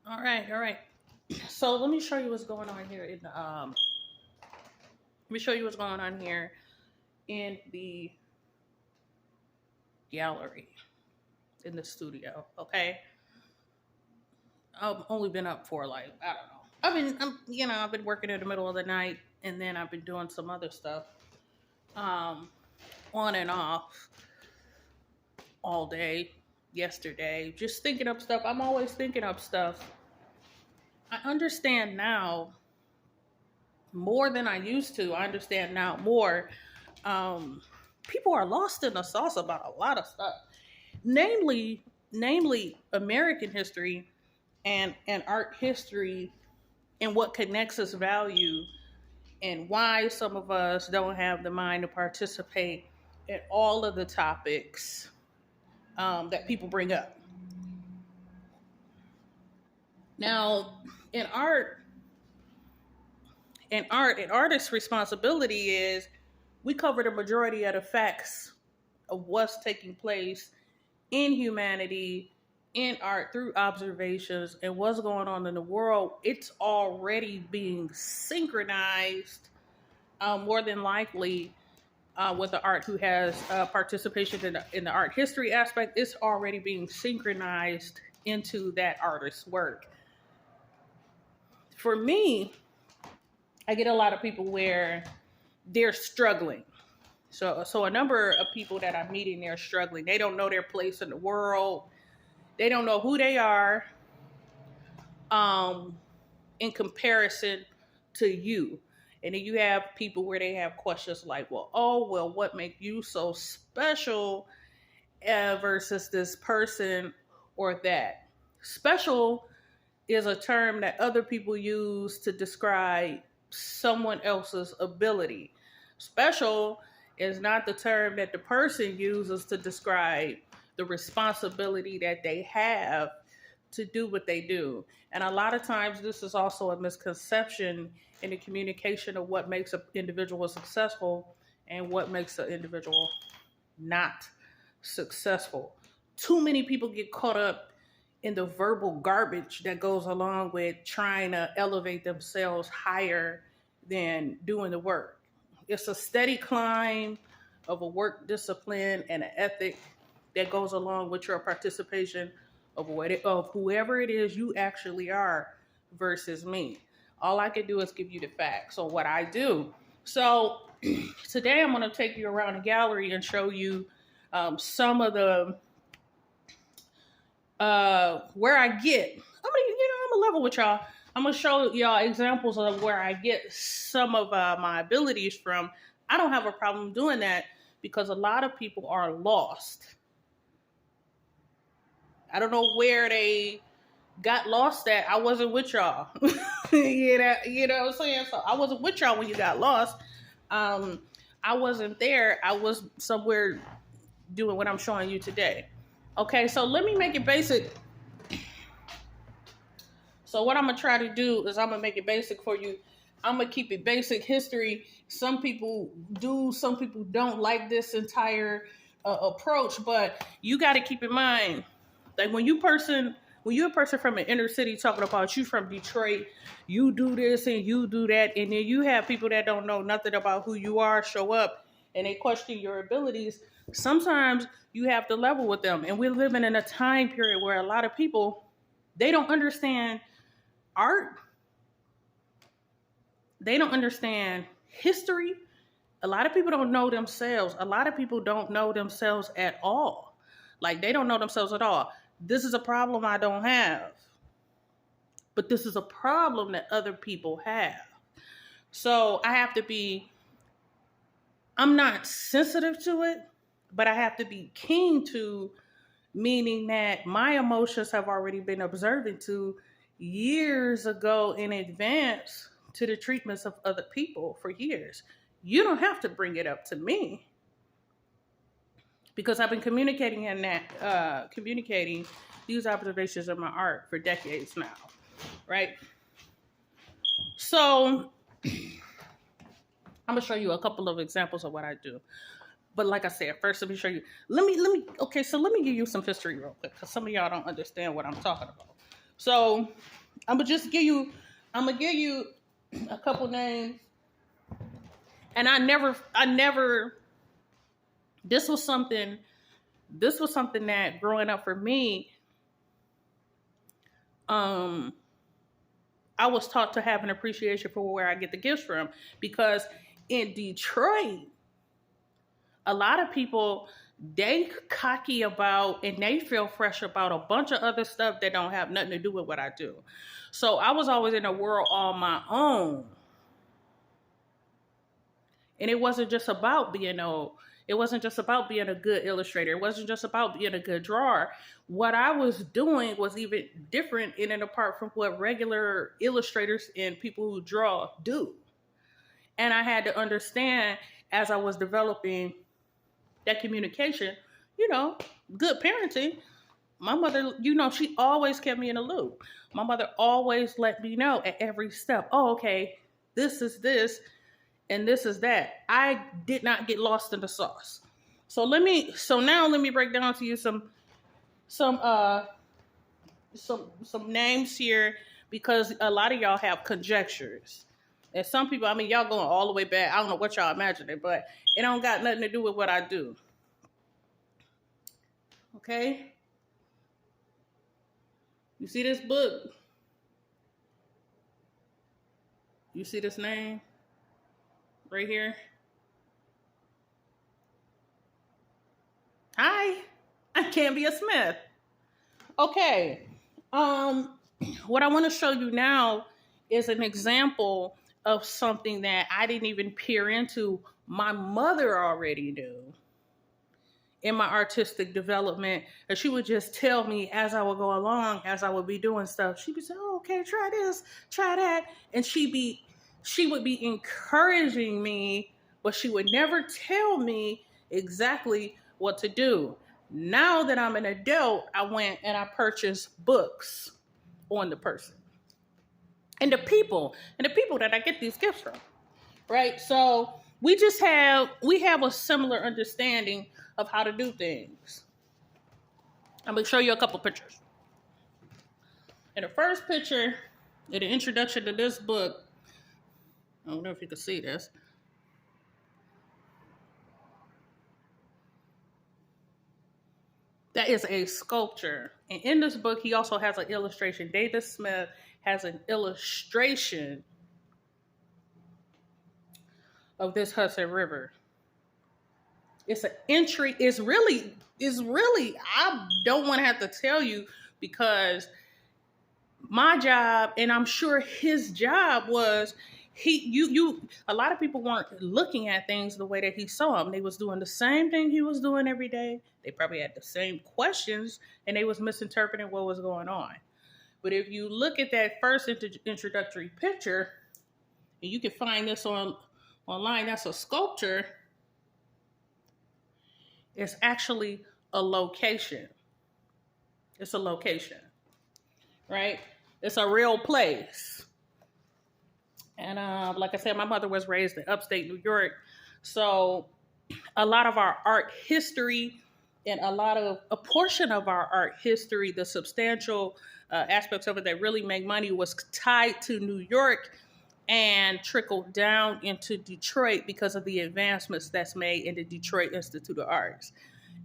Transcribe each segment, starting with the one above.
All right, all right. So let me show you what's going on here in the let me show you what's going on here in the gallery in the studio. Okay, I've only been up for like I don't know. I've been working in the middle of the night, and then I've been doing some other stuff, um, on and off all day. Yesterday, just thinking up stuff. I'm always thinking up stuff. I understand now more than I used to. I understand now more. Um, People are lost in the sauce about a lot of stuff, namely, namely American history and art history and what connects us value and why some of us don't have the mind to participate in all of the topics that people bring up. Now, in art, an artist's responsibility is we cover the majority of the facts of what's taking place in humanity, in art, through observations, and what's going on in the world. It's already being synchronized, more than likely, with the art who has participation in the art history aspect. It's already being synchronized into that artist's work. For me, I get a lot of people where they're struggling. So a number of people that I'm meeting, they're struggling. They don't know their place in the world. They don't know who they are, um, in comparison to you. And then you have people where they have questions like, well, what makes you so special, versus this person or that? Special is a term that other people use to describe someone else's ability. Special is not the term that the person uses to describe the responsibility that they have to do what they do. And a lot of times, this is also a misconception in the communication of what makes an individual successful and what makes an individual not successful. Too many people get caught up in the verbal garbage that goes along with trying to elevate themselves higher than doing the work. It's a steady climb of a work discipline and an ethic that goes along with your participation of whoever it is you actually are versus me. All I can do is give you the facts on what I do. So today I'm going to take you around the gallery and show you some of the where I get. I'm a level with y'all. I'm gonna show y'all examples of where I get some of my abilities from. I don't have a problem doing that because a lot of people are lost. I don't know where they got lost at. I wasn't with y'all. You know what I'm saying? So I wasn't with y'all when you got lost. I wasn't there. I was somewhere doing what I'm showing you today. Okay, so let me make it basic. So what I'm gonna try to do is I'm gonna make it basic for you. I'm gonna keep it basic history. Some people do, some people don't like this entire approach, but you got to keep in mind, like when you're a person from an inner city talking about you from Detroit, you do this and you do that, and then you have people that don't know nothing about who you are show up and they question your abilities. Sometimes you have to level with them, and we're living in a time period where a lot of people, they don't understand art, they don't understand history. A lot of people don't know themselves. A lot of people don't know themselves at all. Like they don't know themselves at all. This is a problem I don't have, but this is a problem that other people have. So I have to be, I'm not sensitive to it, but I have to be keen to, meaning that my emotions have already been observant to years ago in advance to the treatments of other people for years. You don't have to bring it up to me because I've been communicating these observations of my art for decades now, right? So I'm gonna show you a couple of examples of what I do. But like I said, first let me show you. Okay, so let me give you some history real quick because some of y'all don't understand what I'm talking about. So I'm gonna give you a couple names. And I never, this was something that growing up for me, I was taught to have an appreciation for where I get the gifts from. Because in Detroit, a lot of people, they cocky about and they feel fresh about a bunch of other stuff that don't have nothing to do with what I do. So I was always in a world on my own. And it wasn't just about being a good illustrator. It wasn't just about being a good drawer. What I was doing was even different in and apart from what regular illustrators and people who draw do. And I had to understand as I was developing that communication, good parenting. My mother, she always kept me in the loop. My mother always let me know at every step, oh, okay, this is this and this is that. I did not get lost in the sauce. So now let me break down to you some names here, because a lot of y'all have conjectures. And some people, y'all going all the way back. I don't know what y'all imagining, but it don't got nothing to do with what I do. Okay? You see this book? You see this name? Right here? Hi, I'm Cambia Smith. Okay. What I want to show you now is an example of something that I didn't even peer into. My mother already knew in my artistic development, and she would just tell me as I would go along, as I would be doing stuff. She'd be saying, oh, okay, try this, try that. And she would be encouraging me, but she would never tell me exactly what to do. Now that I'm an adult, I went and I purchased books on the person and the people that I get these gifts from, right? So we have a similar understanding of how to do things. I'm gonna show you a couple pictures. In the first picture, in the introduction to this book, I don't know if you can see this. That is a sculpture. And in this book, he also has an illustration. David Smith has an illustration of this Hudson River. It's an entry. It's really, I don't want to have to tell you, because my job, and I'm sure his job, was a lot of people weren't looking at things the way that he saw them. They was doing the same thing he was doing every day. They probably had the same questions, and they was misinterpreting what was going on. But if you look at that first introductory picture, and you can find this online, that's a sculpture. It's actually a location. It's a location, right? It's a real place. And like I said, my mother was raised in upstate New York. So a lot of our art history and a portion of our art history, the substantial aspects of it that really make money, was tied to New York and trickled down into Detroit because of the advancements that's made in the Detroit Institute of Arts.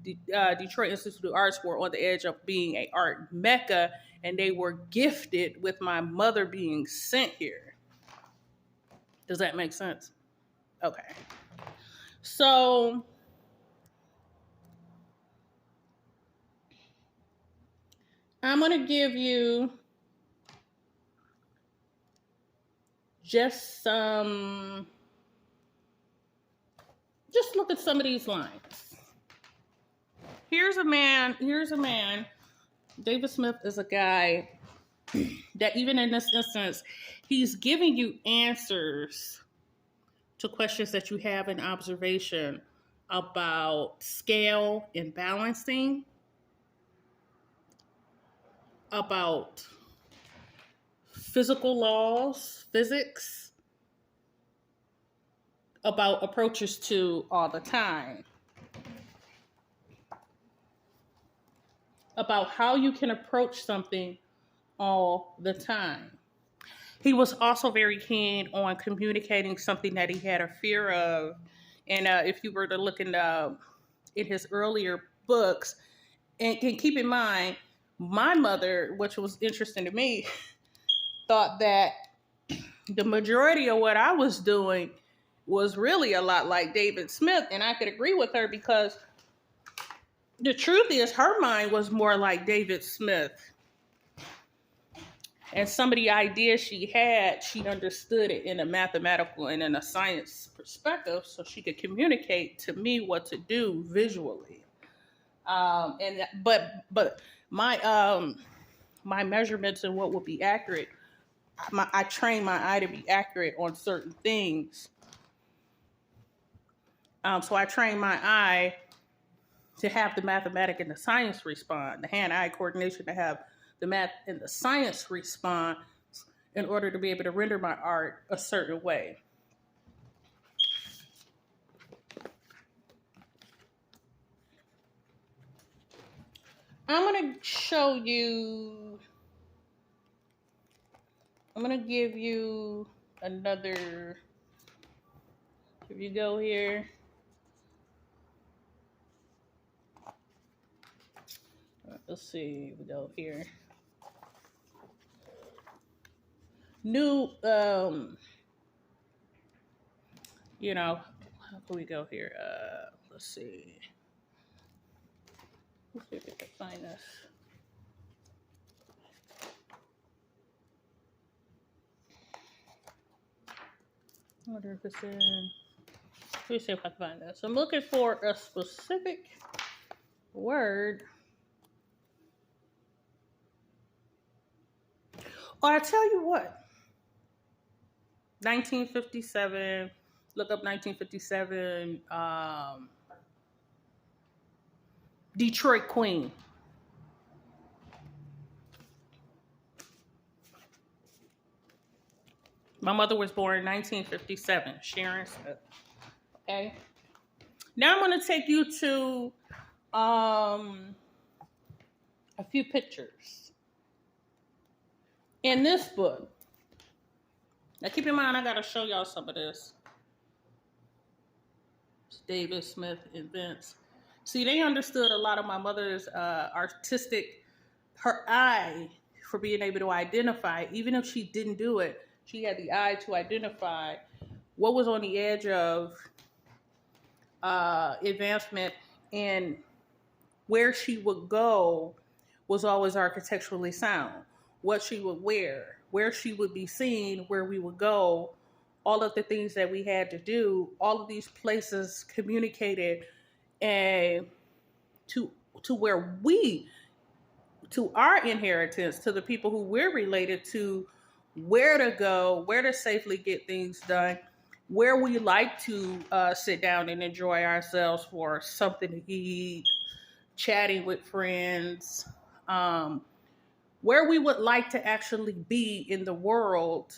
The Detroit Institute of Arts were on the edge of being an art mecca, and they were gifted with my mother being sent here. Does that make sense? Okay. So I'm going to give you just look at some of these lines. Here's a man. David Smith is a guy that, even in this instance, he's giving you answers to questions that you have in observation about scale and balancing, about physical laws, physics, about approaches to all the time, about how you can approach something all the time. He was also very keen on communicating something that he had a fear of. And if you were to look in his earlier books, and keep in mind, my mother, which was interesting to me, thought that the majority of what I was doing was really a lot like David Smith. And I could agree with her because the truth is her mind was more like David Smith. And some of the ideas she had, she understood it in a mathematical and in a science perspective, so she could communicate to me what to do visually. But my measurements and what would be accurate, I train my eye to be accurate on certain things. So I train my eye to have the mathematic and the science respond, the hand-eye coordination to have the math and the science respond in order to be able to render my art a certain way. I'm going to give you another, if you go here, let's see, we go here. New, how can we go here? Let's see. Let's see if we can find this. I wonder if it's in. Let me see if I can find this. I'm looking for a specific word. Oh, I tell you what. 1957. Look up 1957. Detroit Queen. My mother was born in 1957. Sharon Smith. Okay. Now I'm going to take you to a few pictures in this book. Now keep in mind, I got to show y'all some of this. It's David Smith Invents. See, they understood a lot of my mother's artistic, her eye for being able to identify, even if she didn't do it, she had the eye to identify what was on the edge of advancement, and where she would go was always architecturally sound. What she would wear, where she would be seen, where we would go, all of the things that we had to do, all of these places communicated and to where we, to our inheritance, to the people who we're related to, where to go, where to safely get things done, where we like to sit down and enjoy ourselves for something to eat, chatting with friends, where we would like to actually be in the world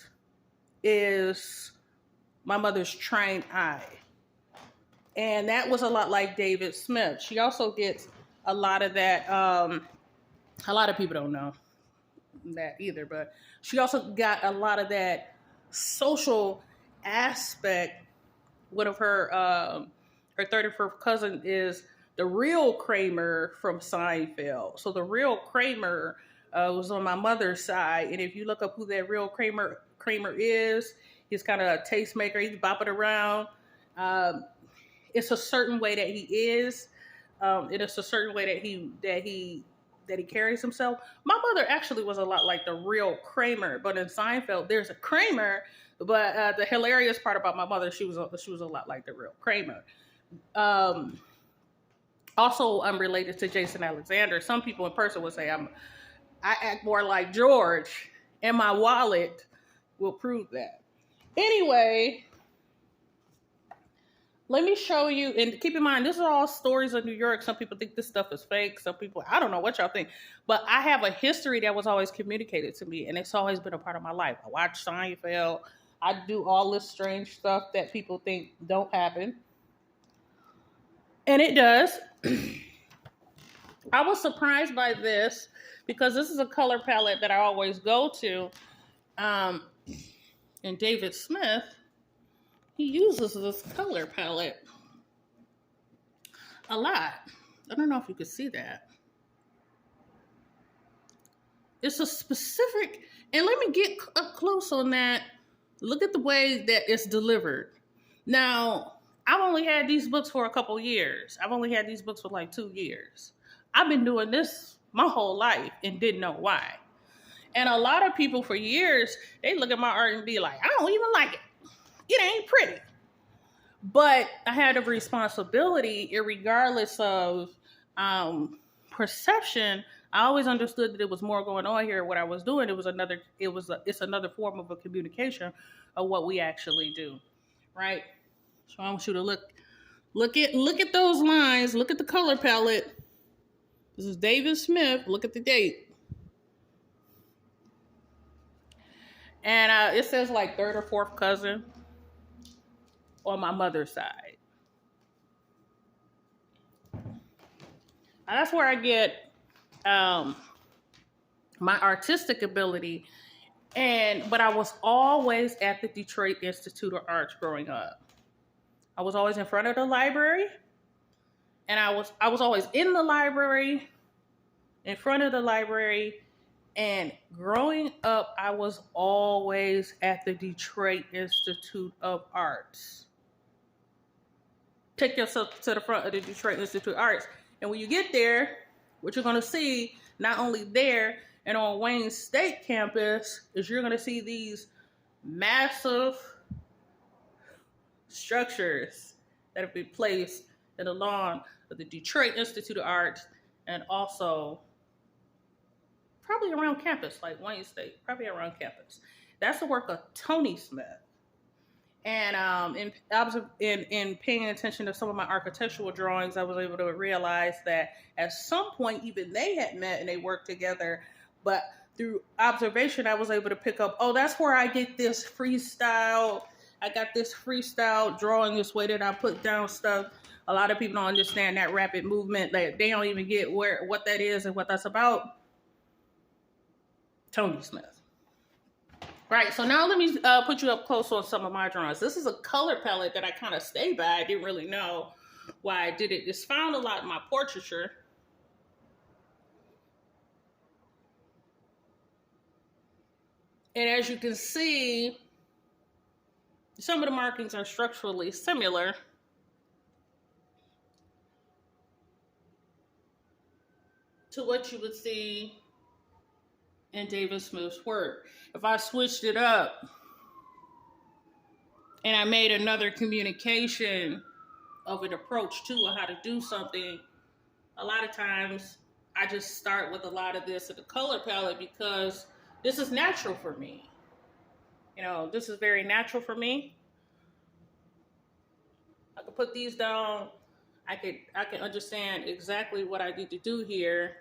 is my mother's trained eye. And that was a lot like David Smith. She also gets a lot of that. A lot of people don't know that either, but she also got a lot of that social aspect. One of her 31st cousin is the real Kramer from Seinfeld. So the real Kramer was on my mother's side, and if you look up who that real Kramer is, he's kind of a tastemaker. He's bopping around. It's a certain way that he is. It is a certain way that he carries himself. My mother actually was a lot like the real Kramer, but in Seinfeld, there's a Kramer. But the hilarious part about my mother, she was a lot like the real Kramer. Also, I'm related to Jason Alexander. Some people in person would say I act more like George, and my wallet will prove that. Anyway, let me show you, and keep in mind, this is all stories of New York. Some people think this stuff is fake. Some people, I don't know what y'all think, but I have a history that was always communicated to me, and it's always been a part of my life. I watch Seinfeld. I do all this strange stuff that people think don't happen. And it does. I was surprised by this because this is a color palette that I always go to. Um, and David Smith, he uses this color palette a lot. I don't know if you could see that. It's a specific, and let me get up close on that. Look at the way that it's delivered. Now, I've only had these books for a couple years. I've only had these books for like 2 years. I've been doing this my whole life and didn't know why. And a lot of people for years, they look at my art and be like, I don't even like it. It ain't pretty. But I had a responsibility, regardless of perception. I always understood that there was more going on here. What I was doing, it's another form of a communication of what we actually do, right? So I want you to look at those lines. Look at the color palette. This is David Smith. Look at the date, and it says like third or fourth cousin on my mother's side. And that's where I get my artistic ability. But I was always at the Detroit Institute of Arts growing up. I was always in front of the library, and I was always in the library, in front of the library. And growing up, I was always at the Detroit Institute of Arts. Take yourself to the front of the Detroit Institute of Arts. And when you get there, what you're going to see, not only there and on Wayne State campus, is you're going to see these massive structures that have been placed in the lawn of the Detroit Institute of Arts, and also probably around campus, like Wayne State, probably around campus. That's the work of Tony Smith. And in paying attention to some of my architectural drawings, I was able to realize that at some point, even they had met and they worked together. But through observation, I was able to pick up, oh, that's where I get this freestyle. I got this freestyle drawing, this way that I put down stuff. A lot of people don't understand that rapid movement. They don't even get what that is and what that's about. Tony Smith. Right, so now let me put you up close on some of my drawings. This is a color palette that I kind of stay by. I didn't really know why I did it. It's found a lot in my portraiture. And as you can see, some of the markings are structurally similar. To what you would see in David Smith's work. If I switched it up and I made another communication of an approach to or how to do something, a lot of times I just start with a lot of this in the color palette because this is natural for me. You know, this is very natural for me. I can put these down. I can understand exactly what I need to do here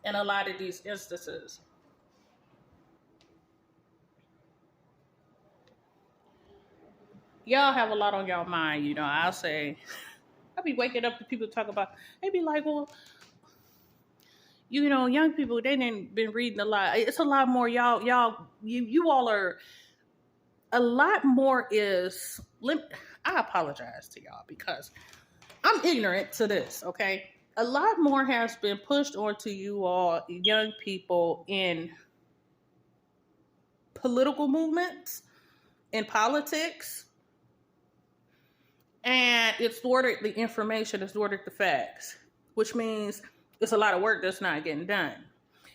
in a lot of these instances. Y'all have a lot on y'all mind, you know. I'll be waking up to people talk about, they be like, well, you know, young people, they didn't been reading a lot. It's a lot more, you all are, a lot more is, I apologize to y'all because I'm ignorant to this, okay? A lot more has been pushed onto you all, young people, in political movements, in politics, and it's thwarted the information, it's thwarted the facts, which means it's a lot of work that's not getting done.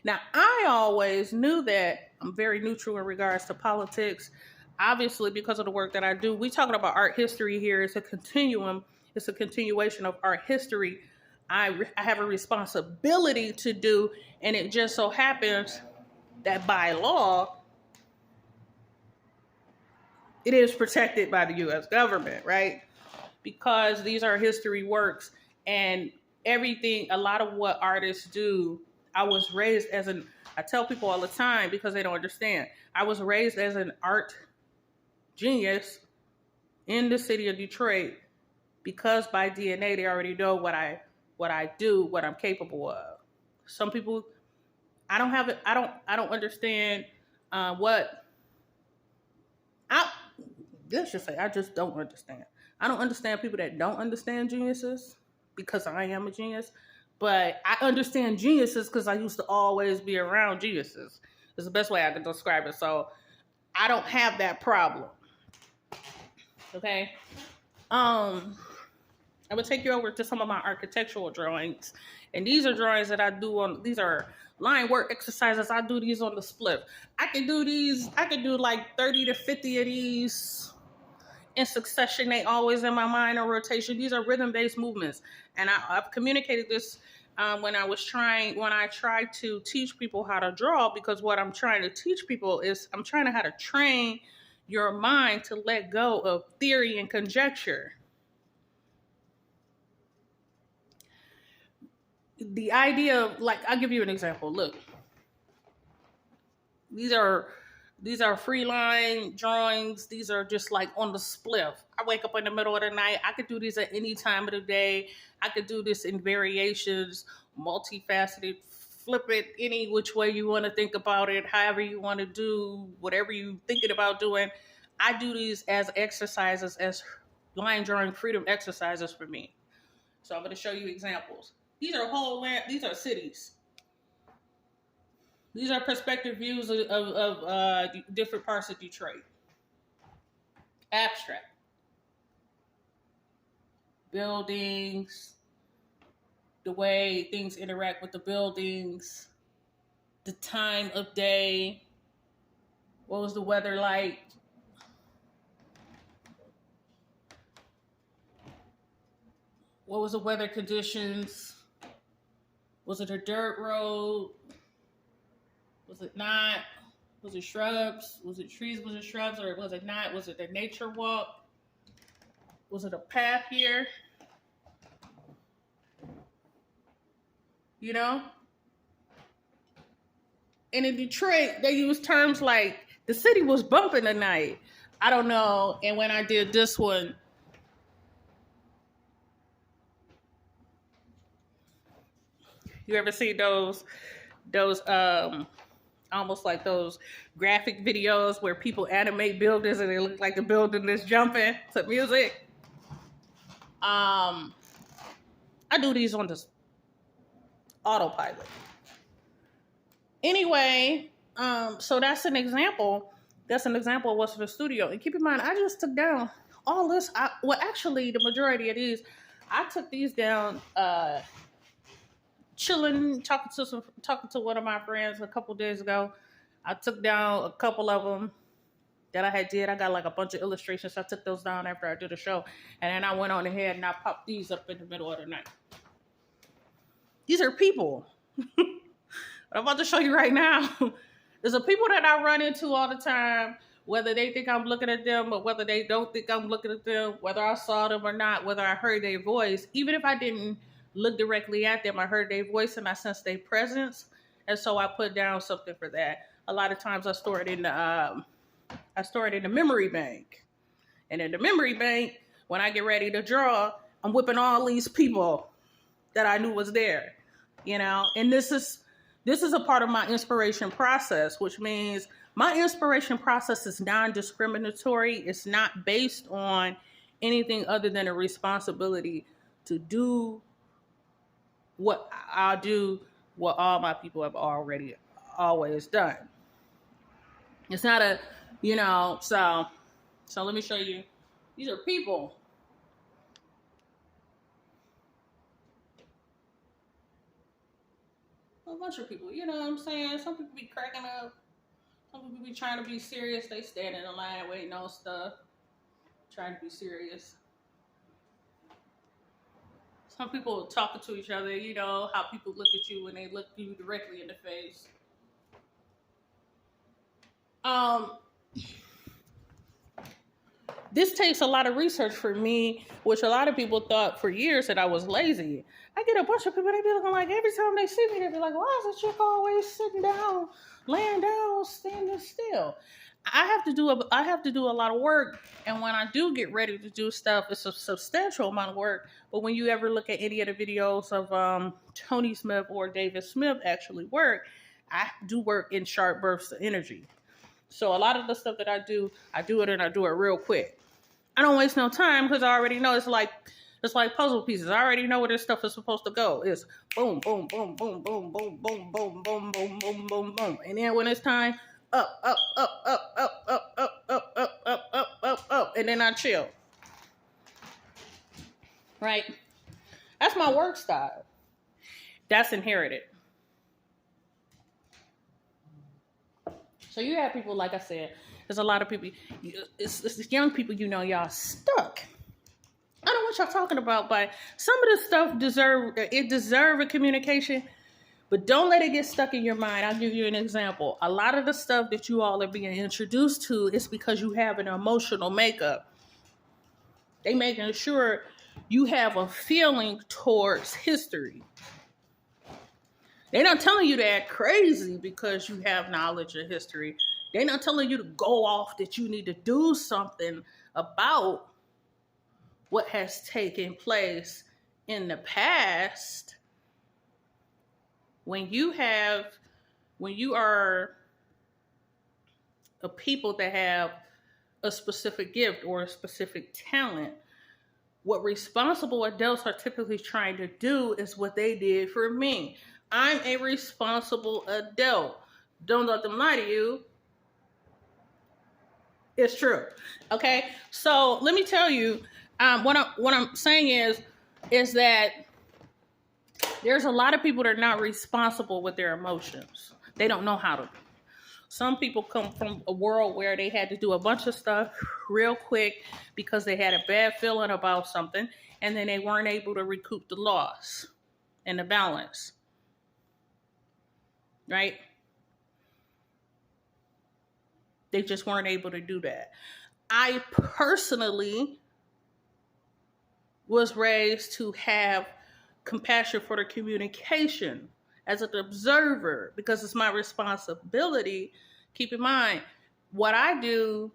Now, I always knew that I'm very neutral in regards to politics. Obviously, because of the work that I do, we talking about art history here. It's a continuum. It's a continuation of art history. I have a responsibility to do, and it just so happens that by law, it is protected by the U.S. government, right? Because these are history works, and everything, a lot of what artists do, I was raised as I tell people all the time because they don't understand. I was raised as an art genius in the city of Detroit because by DNA, they already know what I do, what I'm capable of. Some people I don't have it. I don't understand what I. Let's just say I just don't understand. I don't understand people that don't understand geniuses because I am a genius, but I understand geniuses because I used to always be around geniuses. It's the best way I can describe it. So I don't have that problem. Okay. I would take you over to some of my architectural drawings. And these are drawings that I do on, these are line work exercises. I do these on the split. I can do these, I can do like 30 to 50 of these in succession. They always in my mind or rotation. These are rhythm-based movements. And I've communicated this when I tried to teach people how to draw, because what I'm trying to teach people is I'm trying to how to train your mind to let go of theory and conjecture. The idea of, like, I'll give you an example. Look, these are free line drawings. These are just like on the spliff. I wake up in the middle of the night. I could do these at any time of the day. I could do this in variations, multifaceted, flip it any which way you want to think about it, however you want to do, whatever you're thinking about doing. I do these as exercises, as line drawing freedom exercises for me. So I'm going to show you examples. These are these are cities. These are perspective views of different parts of Detroit. Abstract. Buildings, the way things interact with the buildings, the time of day, what was the weather like? What was the weather conditions? Was it a dirt road? Was it not? Was it shrubs? Was it trees? Was it shrubs? Or was it not? Was it a nature walk? Was it a path here? You know? And in Detroit, they use terms like the city was bumping tonight. I don't know. And when I did this one, you ever see those almost like those graphic videos where people animate buildings and they look like the building is jumping to music? I do these on this autopilot. Anyway, so that's an example. That's an example of what's in the studio. And keep in mind, I just took down all this. Actually, the majority of these, I took these down chilling, talking to one of my friends a couple days ago. I took down a couple of them that I got like a bunch of illustrations. I took those down after I did a show. And then I went on ahead and I popped these up in the middle of the night. These are people. What I'm about to show you right now. There's a people that I run into all the time, whether they think I'm looking at them or whether they don't think I'm looking at them, whether I saw them or not, whether I heard their voice. Even if I didn't look directly at them, I heard their voice and I sensed their presence. And so I put down something for that. A lot of times I store it in the memory bank. And in the memory bank, when I get ready to draw, I'm whipping all these people that I knew was there, you know? And this is a part of my inspiration process, which means my inspiration process is non-discriminatory. It's not based on anything other than a responsibility to do what I'll do, what all my people have always done. It's not a, so let me show you. These are people. A bunch of people, you know what I'm saying? Some people be cracking up. Some people be trying to be serious. They stand in the line waiting on stuff, trying to be serious. Some people are talking to each other, you know, how people look at you when they look you directly in the face. This takes a lot of research for me, which a lot of people thought for years that I was lazy. I get a bunch of people, they be looking like every time they see me, they be like, why is this chick always sitting down, laying down, standing still? I have to do a lot of work. And when I do get ready to do stuff, it's a substantial amount of work. But when you ever look at any of the videos of Tony Smith or David Smith actually work, I do work in sharp bursts of energy. So a lot of the stuff that I do it and I do it real quick. I don't waste no time because I already know it's like puzzle pieces. I already know where this stuff is supposed to go. It's boom, boom, boom, boom, boom, boom, boom, boom, boom, boom, boom, boom, boom. And then when it's time, up, up, up, up, up, up, up, up, up, up, up, up, up, and then I chill. Right? That's my work style. That's inherited. So you have people, like I said, there's a lot of people, it's young people, y'all stuck. I don't know what y'all talking about, but some of this stuff deserve a communication, but don't let it get stuck in your mind. I'll give you an example. A lot of the stuff that you all are being introduced to is because you have an emotional makeup. They making sure you have a feeling towards history. They're not telling you to act crazy because you have knowledge of history. They're not telling you to go off that you need to do something about what has taken place in the past. When you are a people that have a specific gift or a specific talent, what responsible adults are typically trying to do is what they did for me. I'm a responsible adult. Don't let them lie to you. It's true. Okay? So let me tell you, what I'm saying is that there's a lot of people that are not responsible with their emotions. They don't know how to. Some people come from a world where they had to do a bunch of stuff real quick because they had a bad feeling about something, and then they weren't able to recoup the loss and the balance. Right? They just weren't able to do that. I personally was raised to have compassion for the communication as an observer because it's my responsibility. Keep in mind, what I do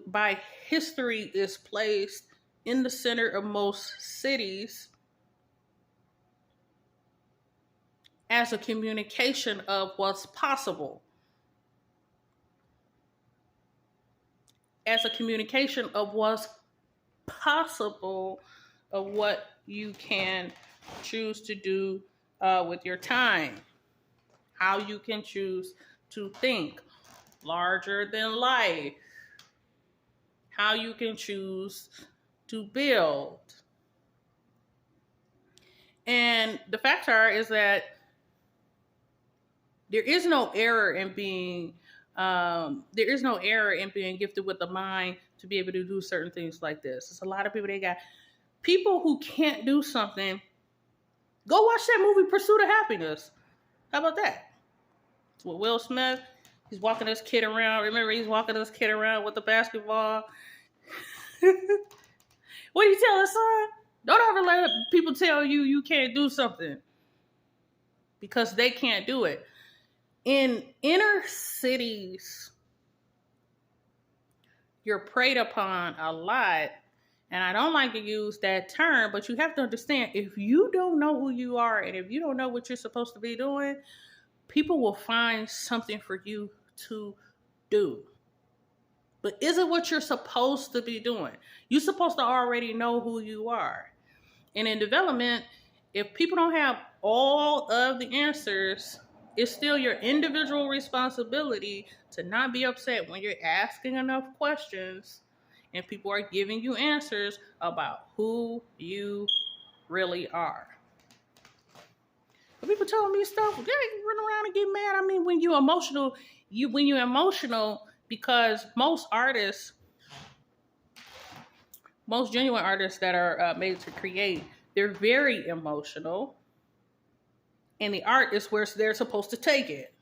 by history is placed in the center of most cities as a communication of what's possible. As a communication of what's possible, of what you can choose to do with your time. How you can choose to think larger than life. How you can choose to build. And the facts is that there is no error in being gifted with the mind to be able to do certain things like this. There's a lot of people, they got people who can't do something. Go watch that movie, Pursuit of Happiness. How about that? It's with Will Smith. He's walking this kid around. Remember, he's walking this kid around with the basketball. What do you tell his son? Don't ever let people tell you you can't do something because they can't do it. In inner cities, you're preyed upon a lot. And I don't like to use that term, but you have to understand, if you don't know who you are and if you don't know what you're supposed to be doing, people will find something for you to do. But is it what you're supposed to be doing? You're supposed to already know who you are. And in development, if people don't have all of the answers, it's still your individual responsibility to not be upset when you're asking enough questions and people are giving you answers about who you really are. But people telling me stuff, yeah, you run around and get mad. I mean, when you're emotional, because most genuine artists that are made to create, they're very emotional. And the art is where they're supposed to take it.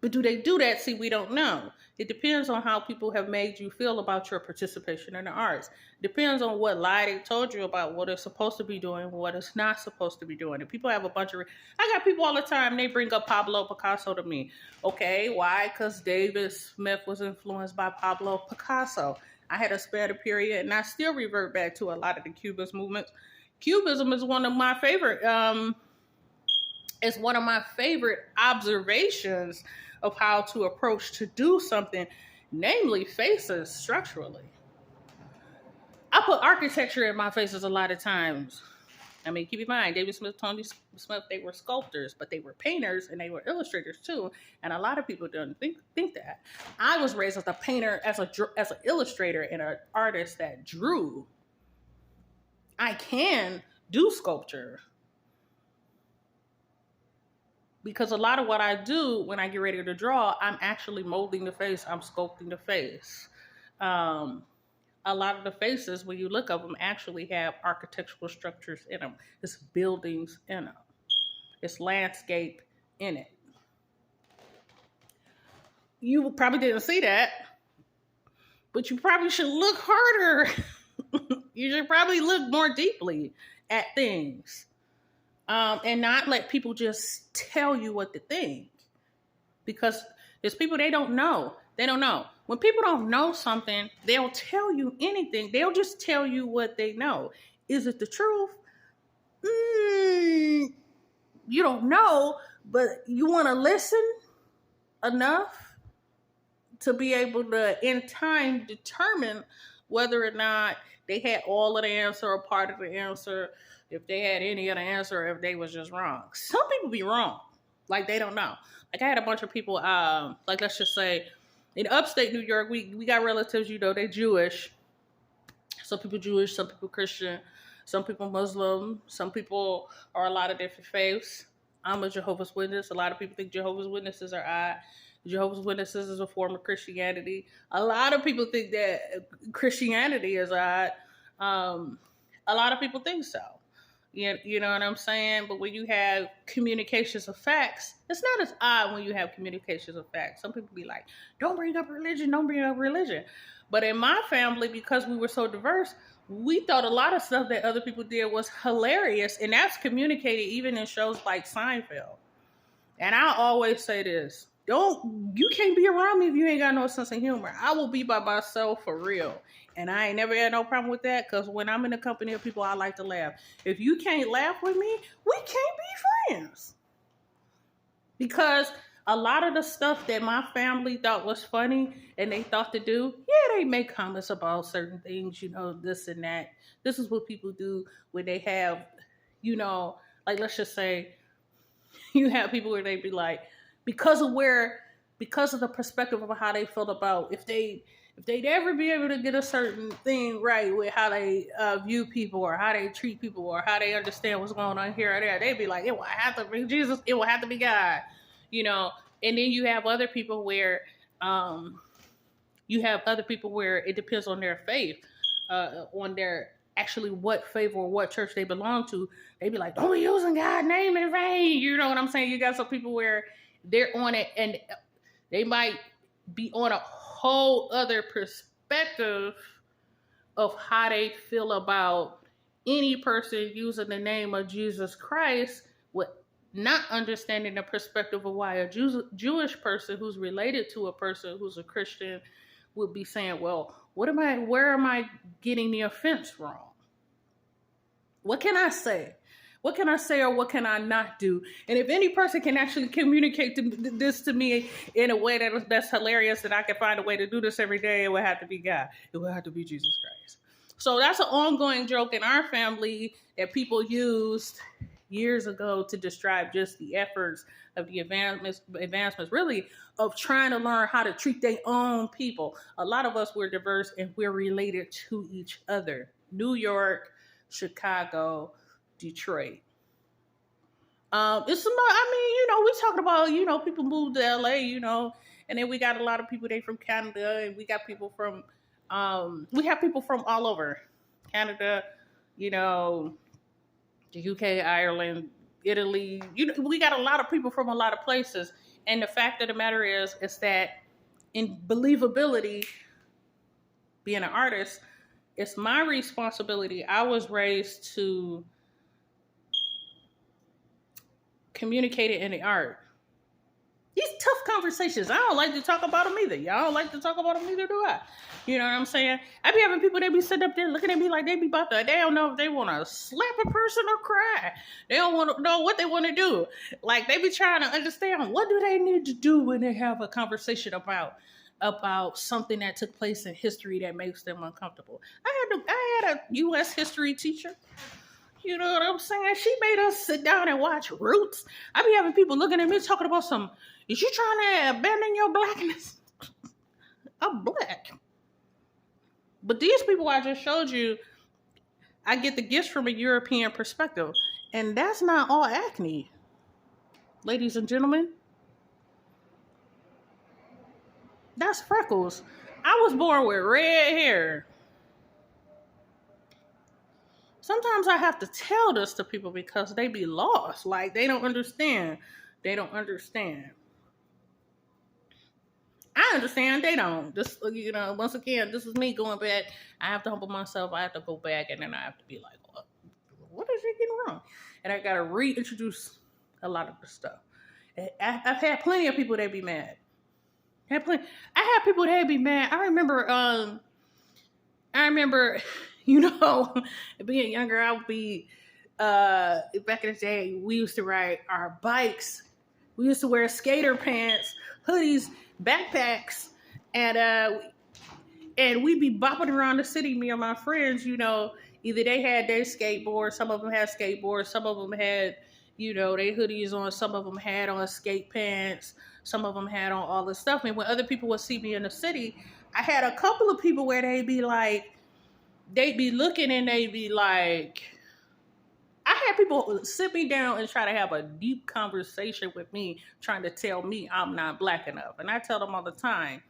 But do they do that? See, we don't know. It depends on how people have made you feel about your participation in the arts. It depends on what lie they told you about what it's supposed to be doing, what it's not supposed to be doing. And people have a bunch of... I got people all the time, they bring up Pablo Picasso to me. Okay, why? Because David Smith was influenced by Pablo Picasso. I had a span of period, and I still revert back to a lot of the Cubist movements. Cubism is one of my favorite It's one of my favorite observations of how to approach to do something, namely faces structurally. I put architecture in my faces a lot of times. I mean, keep in mind, David Smith, Tony Smith, they were sculptors, but they were painters and they were illustrators too. And a lot of people don't think that. I was raised as a painter, as an illustrator, and an artist that drew. I can do sculpture because a lot of what I do when I get ready to draw, I'm actually molding the face. I'm sculpting the face. A lot of the faces, when you look at them, actually have architectural structures in them. It's buildings in them. It's landscape in it. You probably didn't see that, but you probably should look harder. You should probably look more deeply at things, and not let people just tell you what to think. Because there's people, they don't know. They don't know. When people don't know something, they'll tell you anything. They'll just tell you what they know. Is it the truth? You don't know, but you want to listen enough to be able to, in time, determine whether or not they had all of the answer or part of the answer, if they had any of the answer, or if they was just wrong. Some people be wrong. Like, they don't know. Like, I had a bunch of people, like, let's just say, in upstate New York, we got relatives, you know, they Jewish. Some people Jewish, some people Christian, some people Muslim, some people are a lot of different faiths. I'm a Jehovah's Witness. A lot of people think Jehovah's Witnesses are odd. Jehovah's Witnesses is a form of Christianity. A lot of people think that Christianity is odd. A lot of people think so. You know what I'm saying? But when you have communications of facts, it's not as odd when you have communications of facts. Some people be like, don't bring up religion, don't bring up religion. But in my family, because we were so diverse, we thought a lot of stuff that other people did was hilarious. And that's communicated even in shows like Seinfeld. And I always say this, you can't be around me if you ain't got no sense of humor. I will be by myself for real. And I ain't never had no problem with that, because when I'm in the company of people, I like to laugh. If you can't laugh with me, we can't be friends. Because a lot of the stuff that my family thought was funny and they thought to do, yeah, they make comments about certain things, you know, this and that. This is what people do when they have, you know, like, let's just say you have people where they be like, because of the perspective of how they feel about if they'd ever be able to get a certain thing right with how they view people or how they treat people or how they understand what's going on here or there, they'd be like, it will have to be Jesus, it will have to be God, you know. And then you have other people where it depends on their faith, on their actually what faith or what church they belong to. They be like, don't be using God's name in vain. You know what I'm saying? You got some people where they're on it and they might be on a whole other perspective of how they feel about any person using the name of Jesus Christ, with not understanding the perspective of why a Jewish person who's related to a person who's a Christian would be saying, well, where am I getting the offense wrong? What can I say? What can I say or what can I not do? And if any person can actually communicate this to me in a way that's hilarious, that I can find a way to do this every day, it would have to be God. It would have to be Jesus Christ. So that's an ongoing joke in our family that people used years ago to describe just the efforts of the advancements really of trying to learn how to treat their own people. A lot of us, we're diverse and we're related to each other. New York, Chicago, Detroit. It's we talking about, people moved to LA, and then we got a lot of people, they from Canada, and we got people from, we have people from all over Canada, the UK, Ireland, Italy, we got a lot of people from a lot of places. And the fact of the matter is that in believability, being an artist, it's my responsibility. I was raised to communicate it in the art. These tough conversations. I don't like to talk about them either. Y'all don't like to talk about them either, do I? You know what I'm saying? I be having people, they be sitting up there looking at me like they be about to, they don't know if they want to slap a person or cry. They don't want to know what they want to do. Like, they be trying to understand, what do they need to do when they have a conversation about something that took place in history that makes them uncomfortable. I had a U.S. history teacher. You know what I'm saying? She made us sit down and watch Roots. I be having people looking at me talking about is you trying to abandon your blackness? I'm black. But these people I just showed you, I get the gifts from a European perspective. And that's not all acne. Ladies and gentlemen. That's freckles. I was born with red hair. Sometimes I have to tell this to people because they be lost. Like, they don't understand. They don't understand. I understand. They don't. This, once again, this is me going back. I have to humble myself. I have to go back, and then I have to be like, what is it getting wrong? And I got to reintroduce a lot of the stuff. I've had plenty of people that be mad. I had people that be mad. I remember, being younger, I would be, back in the day, we used to ride our bikes. We used to wear skater pants, hoodies, backpacks, and we'd be bopping around the city, me and my friends, either they had their skateboards, some of them had skateboards, some of them had, their hoodies on, some of them had on skate pants, some of them had on all this stuff. And when other people would see me in the city, I had a couple of people where they'd be looking and they'd be like, I had people sit me down and try to have a deep conversation with me, trying to tell me I'm not black enough. And I tell them all the time,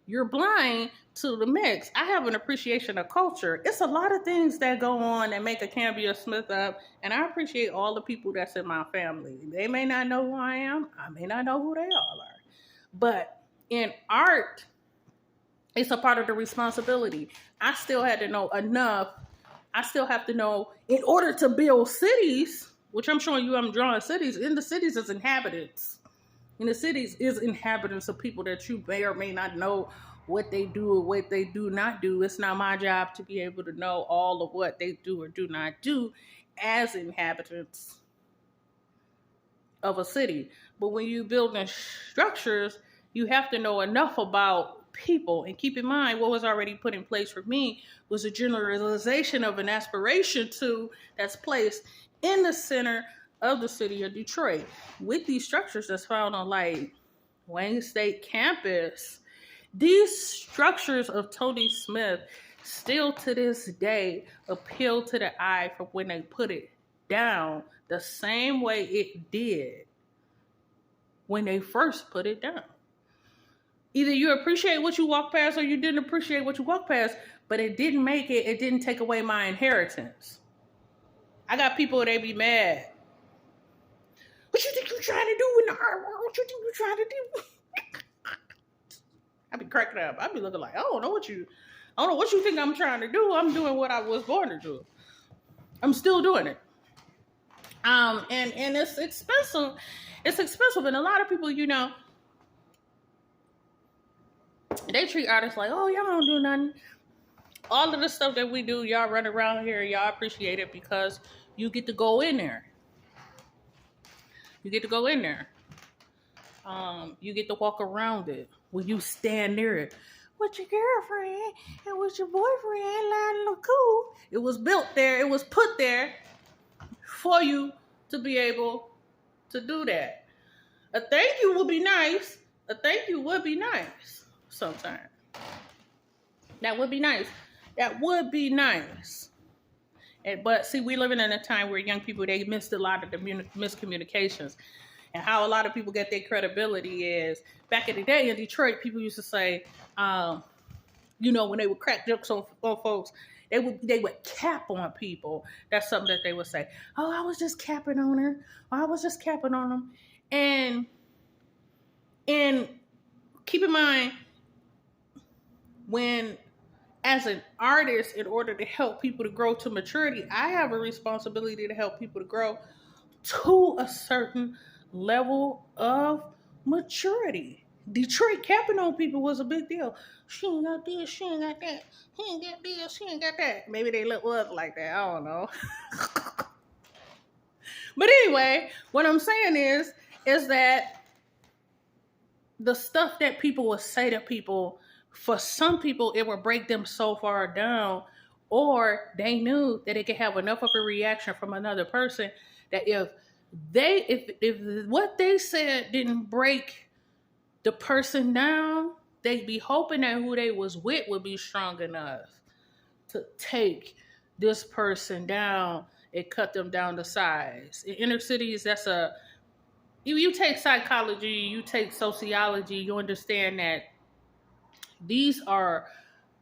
you're blind to the mix. I have an appreciation of culture. It's a lot of things that go on that make a Cambia Smith up. And I appreciate all the people that's in my family. They may not know who I am. I may not know who they all are. But in art, it's a part of the responsibility. I still had to know enough. I still have to know, in order to build cities, which I'm showing you I'm drawing cities, in the cities is inhabitants. In the cities is inhabitants of people that you may or may not know what they do or what they do not do. It's not my job to be able to know all of what they do or do not do as inhabitants of a city. But when you build in structures, you have to know enough about people. And keep in mind, what was already put in place for me was a generalization of an aspiration that's placed in the center of the city of Detroit. With these structures that's found on like Wayne State campus, these structures of Tony Smith still to this day appeal to the eye from when they put it down the same way it did when they first put it down. Either you appreciate what you walk past or you didn't appreciate what you walk past, but it didn't take away my inheritance. I got people, they be mad. What you think you're trying to do in the art world? What you think you're trying to do? I be cracking up. I be looking like, I don't know what you think I'm trying to do. I'm doing what I was born to do. I'm still doing it. And it's expensive. It's expensive. And a lot of people, they treat artists like, oh, y'all don't do nothing. All of the stuff that we do, y'all run around here, y'all appreciate it because you get to go in there. You get to go in there. You get to walk around it. When you stand near it with your girlfriend and with your boyfriend, lying look cool. It was built there. It was put there for you to be able to do that. A thank you would be nice. A thank you would be nice sometimes. That would be nice. That would be nice. But see, we're living in a time where young people, they missed a lot of the miscommunications. And how a lot of people get their credibility is, back in the day in Detroit, people used to say, when they would crack jokes on folks, they would cap on people. That's something that they would say. Oh, I was just capping on her. Or I was just capping on them. And keep in mind, when as an artist, in order to help people to grow to maturity, I have a responsibility to help people to grow to a certain level of maturity. Detroit capping on people was a big deal. She ain't got this, she ain't got that. He ain't got this, she ain't got that. Maybe they look like that. I don't know. But anyway, what I'm saying is that the stuff that people would say to people, for some people, it would break them so far down, or they knew that it could have enough of a reaction from another person that if what they said didn't break the person down, they'd be hoping that who they was with would be strong enough to take this person down and cut them down to size. In inner cities, that's you take psychology, you take sociology, you understand that these are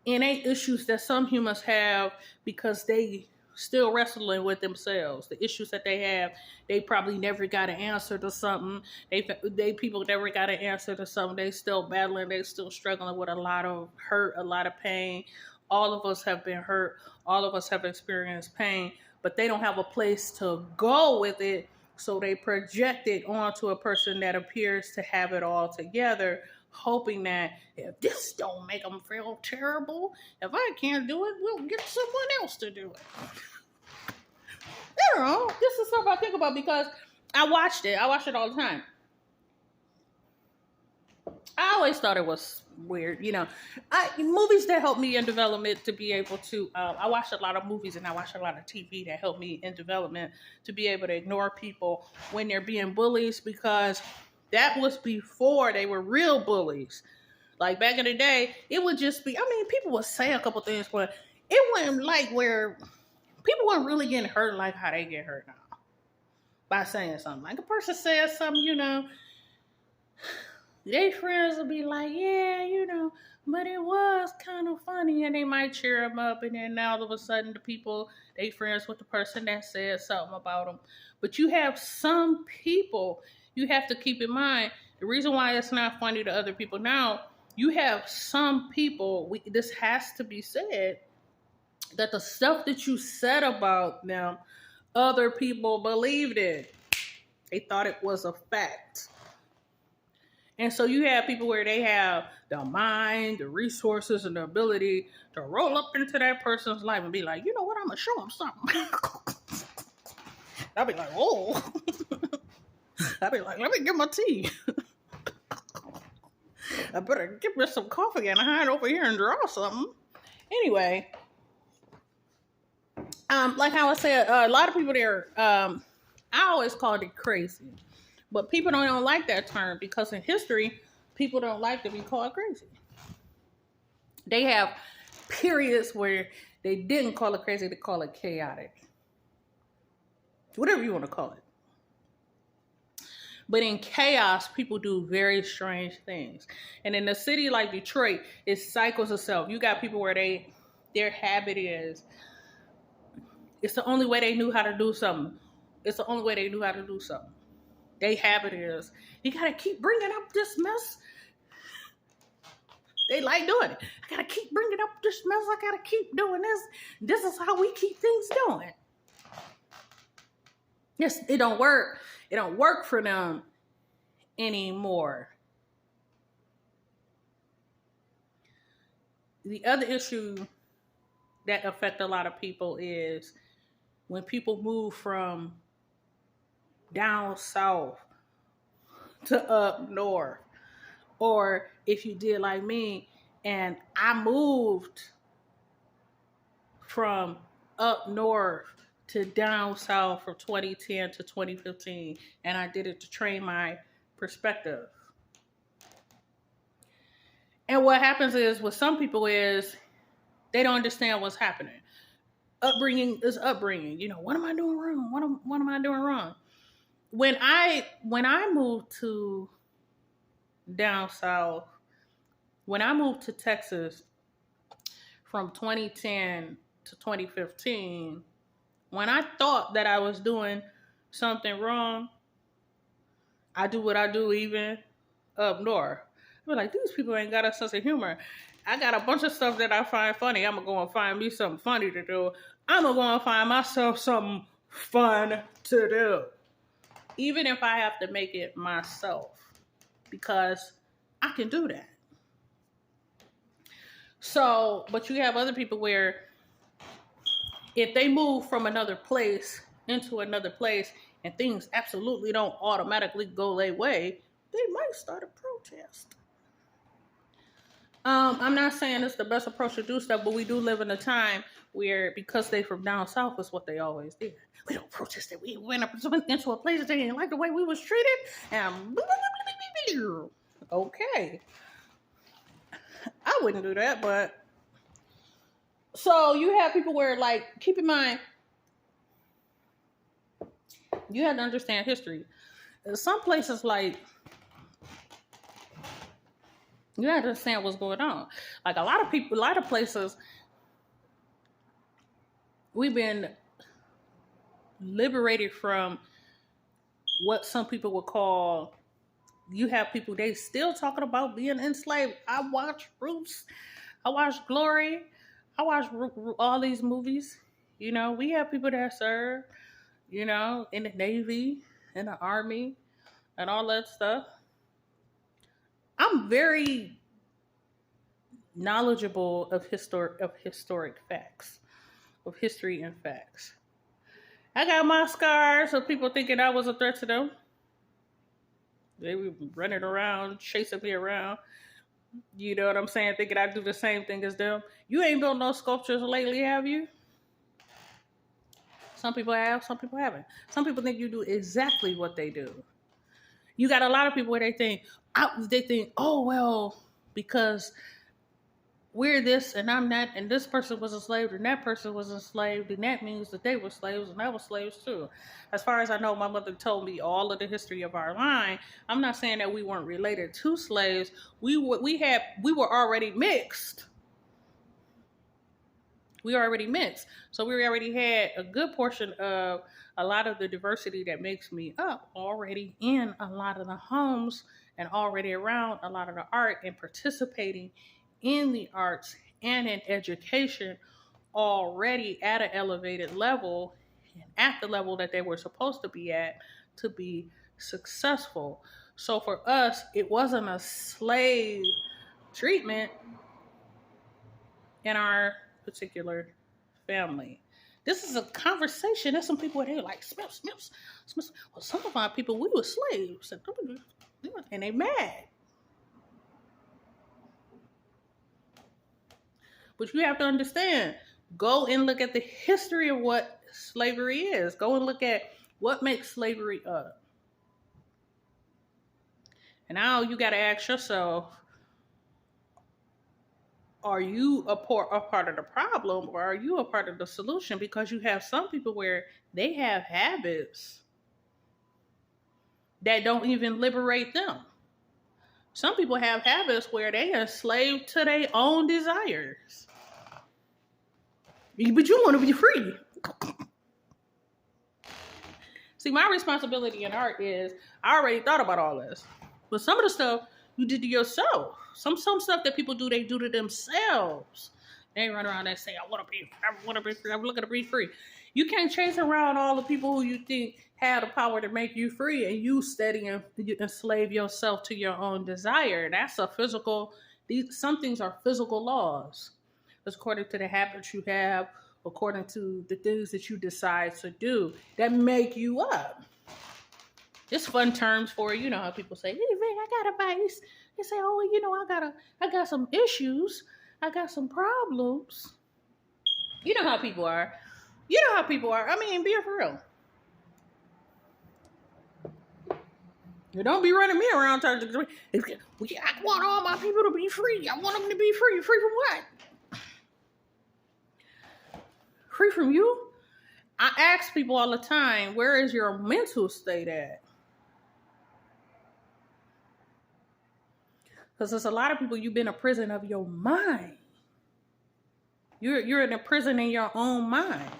innate issues that some humans have because they still wrestling with themselves. The issues that they have, they probably never got an answer to something. They people never got an answer to something. They still battling. They still struggling with a lot of hurt, a lot of pain. All of us have been hurt. All of us have experienced pain, but they don't have a place to go with it. So they project it onto a person that appears to have it all together, hoping that if this don't make them feel terrible, if I can't do it, we'll get someone else to do it. You know, this is stuff I think about because I watched it. I watch it all the time. I always thought it was weird, you know. Movies that help me in development to be able to, I watch a lot of movies and I watch a lot of TV that help me in development to be able to ignore people when they're being bullies, because that was before they were real bullies. Like back in the day, it would just be, people would say a couple things, but it wasn't like where people weren't really getting hurt like how they get hurt now by saying something. Like a person says something, you know, their friends will be like, yeah, you know, but it was kind of funny, and they might cheer them up, and then all of a sudden the people, they friends with the person that said something about them. But you have some people, you have to keep in mind, the reason why it's not funny to other people now, you have some people, this has to be said, that the stuff that you said about them, other people believed it. They thought it was a fact. And so you have people where they have the mind, the resources, and the ability to roll up into that person's life and be like, you know what, I'm going to show them something. I'll be like, whoa. I'll be like, let me get my tea. I better get me some coffee and hide over here and draw something. Anyway, like how I said, a lot of people there, I always called it crazy. But people don't like that term because in history, people don't like to be called crazy. They have periods where they didn't call it crazy, they call it chaotic. Whatever you want to call it. But in chaos, people do very strange things. And in a city like Detroit, it cycles itself. You got people where their habit is, it's the only way they knew how to do something. It's the only way they knew how to do something. Their habit is, you got to keep bringing up this mess. They like doing it. I got to keep bringing up this mess. I got to keep doing this. This is how we keep things going. Yes, it don't work. It don't work for them anymore. The other issue that affects a lot of people is when people move from down south to up north, or if you did like me and I moved from up north to down south from 2010 to 2015, and I did it to train my perspective. And what happens is with some people is they don't understand what's happening. Upbringing is upbringing. You know, what am I doing wrong? What am I doing wrong? When I moved to down south, when I moved to Texas from 2010 to 2015, when I thought that I was doing something wrong, I do what I do even up north. I was like, these people ain't got a sense of humor. I got a bunch of stuff that I find funny. I'm going to go and find me something funny to do. I'm going to go and find myself something fun to do. Even if I have to make it myself. because I can do that. So, but you have other people where if they move from another place into another place and things absolutely don't automatically go their way, they might start a protest. I'm not saying it's the best approach to do stuff, but we do live in a time where, because they from down south, is what they always did. We don't protest it. We went up into a place that they didn't like the way we was treated, and okay, I wouldn't do that. But so you have people where, like, keep in mind, you have to understand history. Some places, like, you have to understand what's going on. Like, a lot of people, a lot of places, we've been liberated from what some people would call, you have people, they still talking about being enslaved. I watch Roots, I watch Glory, I watch all these movies. You know, we have people that serve, you know, in the Navy, in the Army, and all that stuff. I'm very knowledgeable of historic facts, of history and facts. I got my scars of people thinking I was a threat to them. They were running around, chasing me around. You know what I'm saying? Thinking I'd do the same thing as them. You ain't built no sculptures lately, have you? Some people have, some people haven't. Some people think you do exactly what they do. You got a lot of people where they think, oh, well, because we're this and I'm that, and this person was enslaved and that person was enslaved, and that means that they were slaves and I was slaves too. As far as I know, my mother told me all of the history of our line. I'm not saying that we weren't related to slaves. We were already mixed. We already mixed. So we already had a good portion of a lot of the diversity that makes me up already in a lot of the homes and already around a lot of the art and participating in the arts and in education already at an elevated level and at the level that they were supposed to be at to be successful. So for us, it wasn't a slave treatment in our particular family. This is a conversation. There's some people where they're like, Smiths. Well, some of our people, we were slaves. And they mad. But you have to understand, go and look at the history of what slavery is. Go and look at what makes slavery up. And now you got to ask yourself, are you a part of the problem, or are you a part of the solution? Because you have some people where they have habits that don't even liberate them. Some people have habits where they are enslaved to their own desires. But you want to be free. See, my responsibility in art is I already thought about all this. But some of the stuff you did to yourself. Some stuff that people do, they do to themselves. They run around and say, I want to be free, I'm looking to be free. You can't chase around all the people who you think have the power to make you free, and you steady and you enslave yourself to your own desire. That's a physical, some things are physical laws. It's according to the habits you have, according to the things that you decide to do that make you up. Just fun terms for, you know how people say, hey, Vic, I got advice. They say, oh, you know, I got some issues. I got some problems. You know how people are. I mean, be for real. You don't be running me around trying to, I want all my people to be free. I want them to be free. Free from what? Free from you? I ask people all the time, where is your mental state at? Because there's a lot of people, you've been a prison of your mind. You're in a prison in your own mind.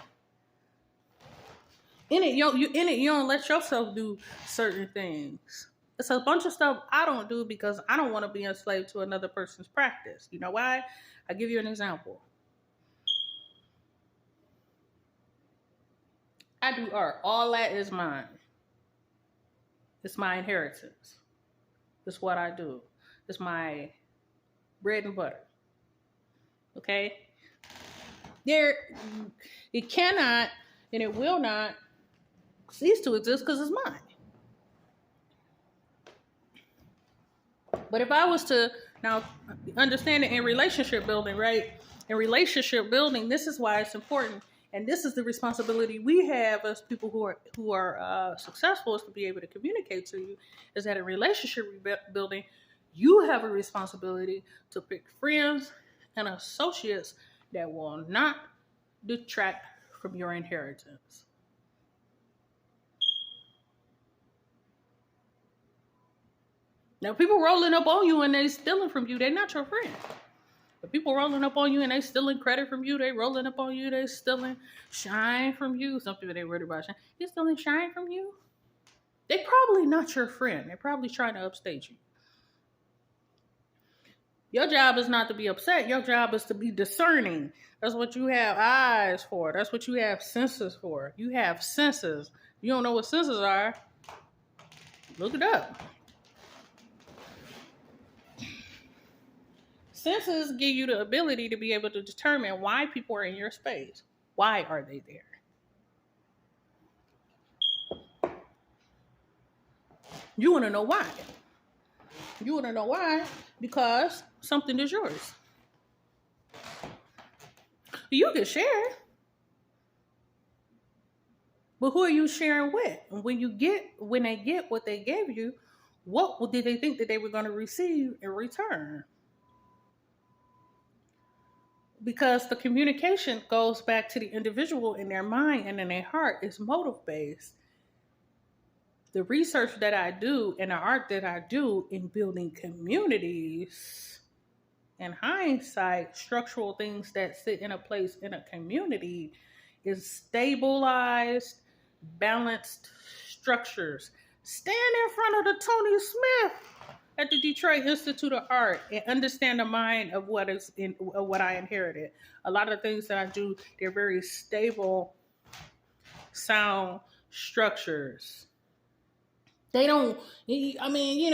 You don't let yourself do certain things. It's a bunch of stuff I don't do because I don't want to be enslaved to another person's practice. You know why? I'll give you an example. I do art. All that is mine. It's my inheritance. It's what I do. It's my bread and butter. Okay? There, it cannot and it will not cease to exist because it's mine. But if I was to now understand it in relationship building, right? In relationship building, this is why it's important, and this is the responsibility we have as people who are successful, is to be able to communicate to you. Is that in relationship building, you have a responsibility to pick friends and associates that will not detract from your inheritance. Now, people rolling up on you and they stealing from you, they're not your friend. But people rolling up on you and they stealing credit from you, they rolling up on you, they stealing shine from you. Some people, they worried about shine. They stealing shine from you? They're probably not your friend. They're probably trying to upstage you. Your job is not to be upset. Your job is to be discerning. That's what you have eyes for. That's what you have senses for. You have senses. You don't know what senses are? Look it up. Senses give you the ability to be able to determine why people are in your space. Why are they there? You want to know why. You want to know why because something is yours. You can share. But who are you sharing with? And when they get what they gave you, what did they think that they were going to receive in return? Because the communication goes back to the individual in their mind and in their heart. Is motive-based. The research that I do and the art that I do in building communities, in hindsight, structural things that sit in a place in a community is stabilized, balanced structures. Stand in front of the Tony Smith at the Detroit Institute of Art and understand the mind of what I inherited. A lot of things that I do, they're very stable, sound structures. They don't, I mean,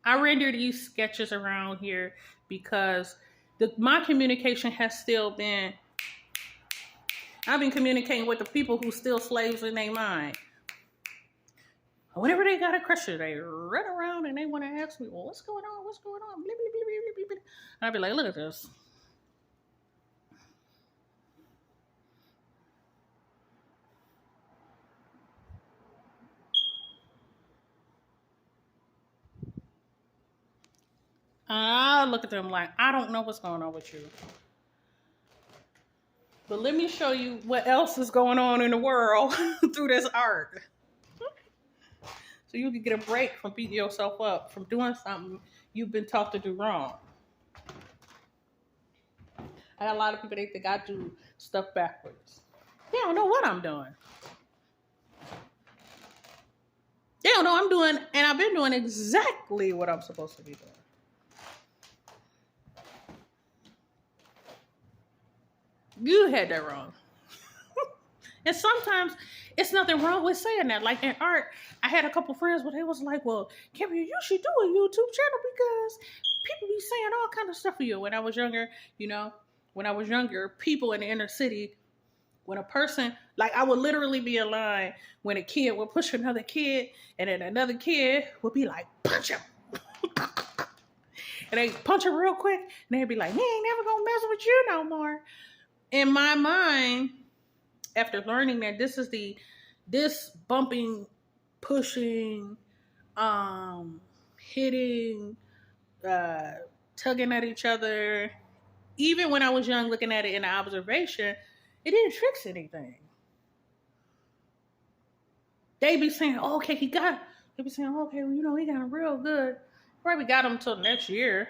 I render these sketches around here because my communication has still been, I've been communicating with the people who still slaves in their mind. Whenever they got a crusher, they run around and they want to ask me, well, what's going on? What's going on? And I'd be like, look at this. I look at them like, I don't know what's going on with you. But let me show you what else is going on in the world through this art. So you can get a break from beating yourself up, from doing something you've been taught to do wrong. I got a lot of people, they think I do stuff backwards. They don't know what I'm doing. They don't know I'm doing, and I've been doing exactly what I'm supposed to be doing. You had that wrong. And sometimes it's nothing wrong with saying that. Like in art, I had a couple friends where they was like, well, Kimberly, you should do a YouTube channel because people be saying all kind of stuff for you. When I was younger, people in the inner city, when a person, like I would literally be in line when a kid would push another kid and then another kid would be like, punch him. And they punch him real quick and they'd be like, he ain't never gonna mess with you no more. In my mind, after learning that this bumping, pushing, hitting, tugging at each other, even when I was young looking at it in observation, it didn't fix anything. They be saying, oh, okay, he got him real good. Probably got him till next year.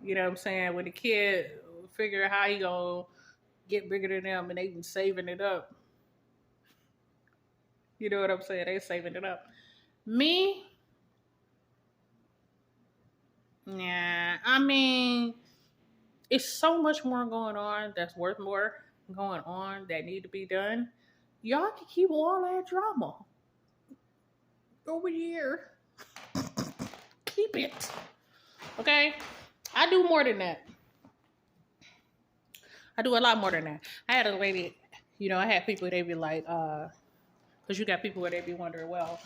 You know what I'm saying? When the kid figure out how he gonna get bigger than them and they been saving it up. You know what I'm saying? They saving it up. Me? Yeah, I mean, it's so much more going on that's worth more going on that need to be done. Y'all can keep all that drama. over here. Keep it. Okay? I do more than that. I do a lot more than that. I had a lady, I had people, they be like, because you got people where they be wondering, well,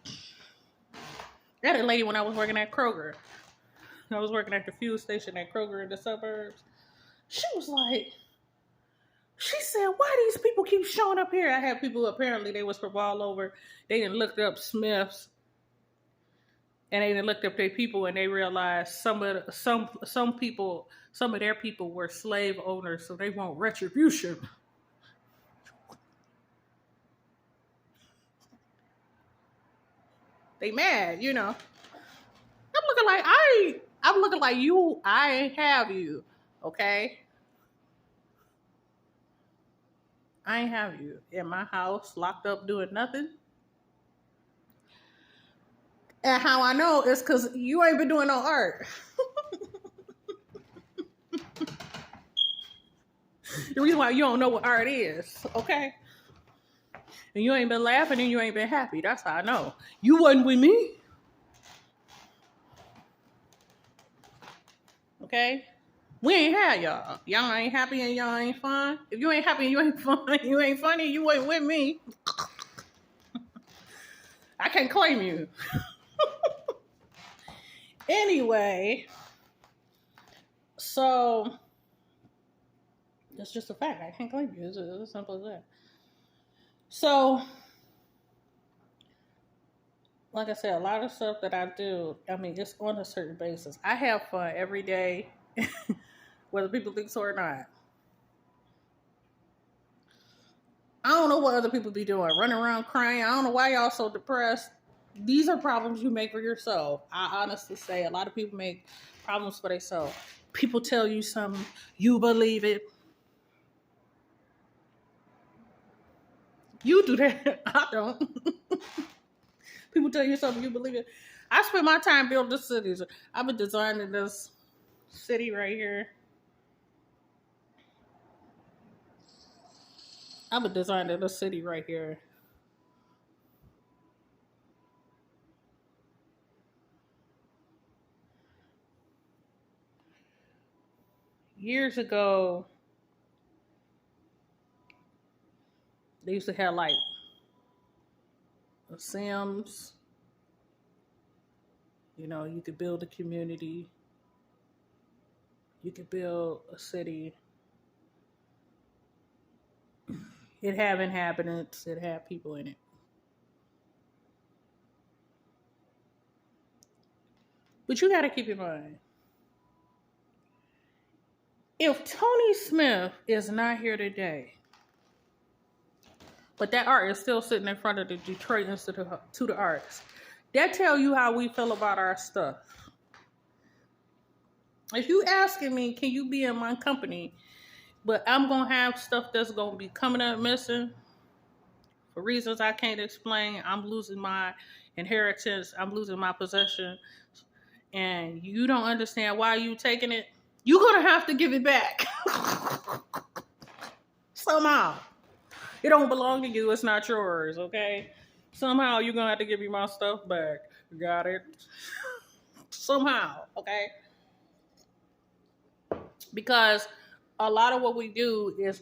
I had a lady when I was working at Kroger. I was working at the fuel station at Kroger in the suburbs. She said, why these people keep showing up here? I had people, apparently they was from all over. They didn't look up Smith's. And they didn't look up their people, and they realized some of their people were slave owners, so they want retribution. They mad, I'm looking like you. I ain't have you, okay? I ain't have you in my house, locked up, doing nothing. And how I know is because you ain't been doing no art. The reason why you don't know what art is, okay? And you ain't been laughing and you ain't been happy. That's how I know. You wasn't with me. Okay? We ain't had y'all. Y'all ain't happy and y'all ain't fun. If you ain't happy and you ain't fun, you ain't funny, you ain't with me. I can't claim you. Anyway, so it's just a fact. I can't claim you. It's as simple as that. So, like I said, a lot of stuff that I do, it's on a certain basis. I have fun every day, whether people think so or not. I don't know what other people be doing, running around crying. I don't know why y'all so depressed. These are problems you make for yourself. I honestly say a lot of people make problems for themselves. People tell you something, you believe it. You do that. I don't. People tell you something, you believe it. I spend my time building cities. I've been designing this city right here. I've been designing this city right here. Years ago, they used to have like The Sims. You could build a community. You could build a city. It have inhabitants. It have people in it. But you got to keep in mind, if Tony Smith is not here today, but that art is still sitting in front of the Detroit Institute of Arts, that tell you how we feel about our stuff. If you asking me, can you be in my company, but I'm going to have stuff that's going to be coming up missing for reasons I can't explain. I'm losing my inheritance. I'm losing my possession. And you don't understand why you taking it. You're going to have to give it back. Somehow. It don't belong to you. It's not yours, okay? Somehow you're going to have to give me my stuff back. Got it? Somehow, okay? Because a lot of what we do is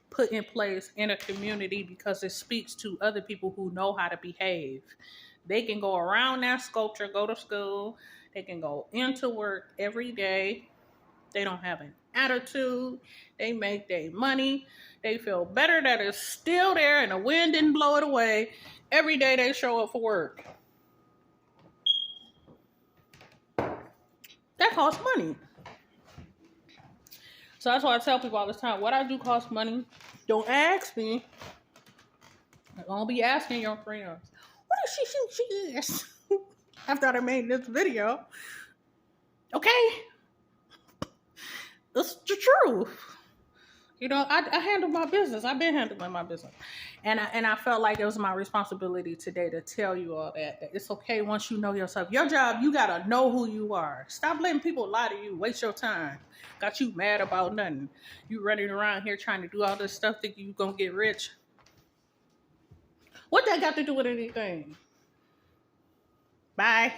put in place in a community because it speaks to other people who know how to behave. They can go around that sculpture, go to school. They can go into work every day. They don't have an attitude. They make their money. They feel better that it's still there and the wind didn't blow it away. Every day they show up for work. That costs money. So that's why I tell people all the time, what I do costs money. Don't ask me. I won't be asking your friends, what does she think she is? After I made this video. Okay? That's the truth. I handle my business. I've been handling my business. And I felt like it was my responsibility today to tell you all that it's okay once you know yourself. Your job, you got to know who you are. Stop letting people lie to you. Waste your time. Got you mad about nothing. You running around here trying to do all this stuff thinking you going to get rich. What that got to do with anything? Bye.